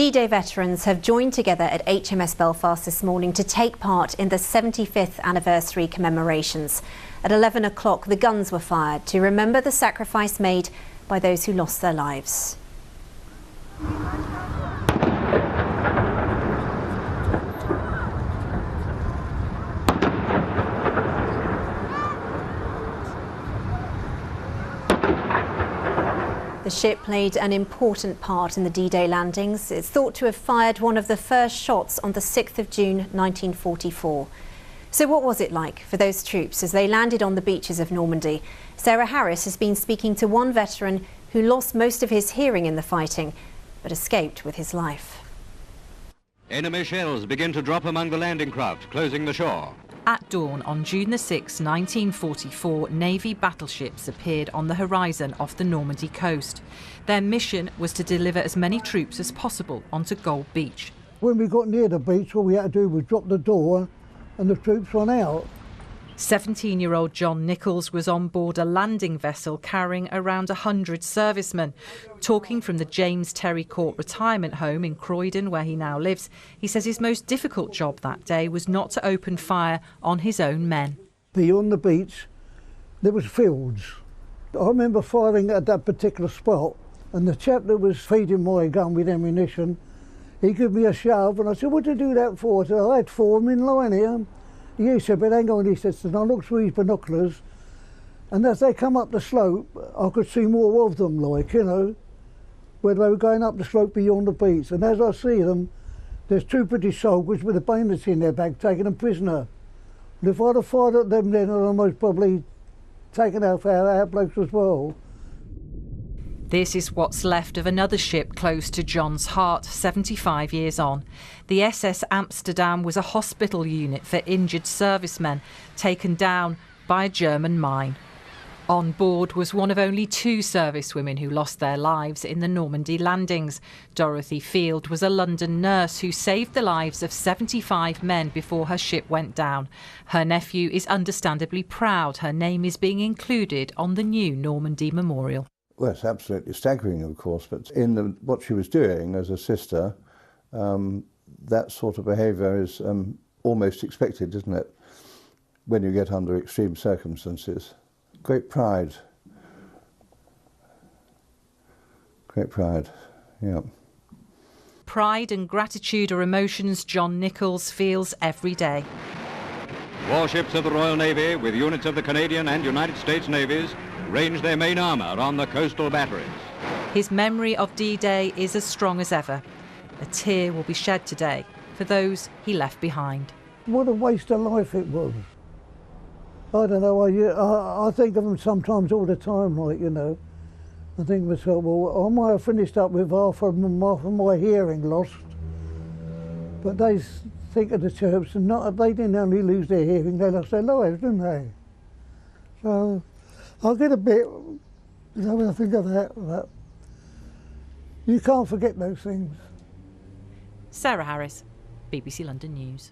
D-Day veterans have joined together at HMS Belfast this morning to take part in the 75th anniversary commemorations. At 11 o'clock, the guns were fired to remember the sacrifice made by those who lost their lives. The ship played an important part in the D-Day landings. It's thought to have fired one of the first shots on the 6th of June 1944. So what was it like for those troops as they landed on the beaches of Normandy? Sarah Harris has been speaking to one veteran who lost most of his hearing in the fighting, but escaped with his life. Enemy shells begin to drop among the landing craft, closing the shore. At dawn on June 6, 1944, Navy battleships appeared on the horizon off the Normandy coast. Their mission was to deliver as many troops as possible onto Gold Beach. When we got near the beach, all we had to do was drop the door and the troops ran out. 17-year-old John Nichols was on board a landing vessel carrying around 100 servicemen. Talking from the James Terry Court retirement home in Croydon, where he now lives, he says his most difficult job that day was not to open fire on his own men. Beyond the beach, there was fields. I remember firing at that particular spot, and the chap that was feeding my gun with ammunition, he gave me a shove, and I said, "What did you do that for?" I said, "I had 4 of them in line here." He said, "But hang on," he said, and I looked through his binoculars, and as they come up the slope, I could see more of them, like, you know, where they were going up the slope beyond the beach. And as I see them, there's 2 British soldiers with the bayonets in their back, taking them prisoner. And if I'd have fired at them then, I'd almost probably taken out our blokes as well. This is what's left of another ship close to John's heart, 75 years on. The SS Amsterdam was a hospital unit for injured servicemen taken down by a German mine. On board was one of only 2 servicewomen who lost their lives in the Normandy landings. Dorothy Field was a London nurse who saved the lives of 75 men before her ship went down. Her nephew is understandably proud her name is being included on the new Normandy Memorial. Well, it's absolutely staggering, of course, but in what she was doing as a sister, that sort of behaviour is almost expected, isn't it, when you get under extreme circumstances. Great pride. Great pride, yeah. Pride and gratitude are emotions John Nichols feels every day. Warships of the Royal Navy with units of the Canadian and United States Navies range their main armour on the coastal batteries. His memory of D-Day is as strong as ever. A tear will be shed today for those he left behind. What a waste of life it was. I don't know, I think of them sometimes all the time, like, you know. I think to myself, well, I might have finished up with half of my hearing lost, but they think of the chirps, and they didn't only lose their hearing, they lost their lives, didn't they? So I get a bit, you know, when I think of that, but you can't forget those things. Sarah Harris, BBC London News.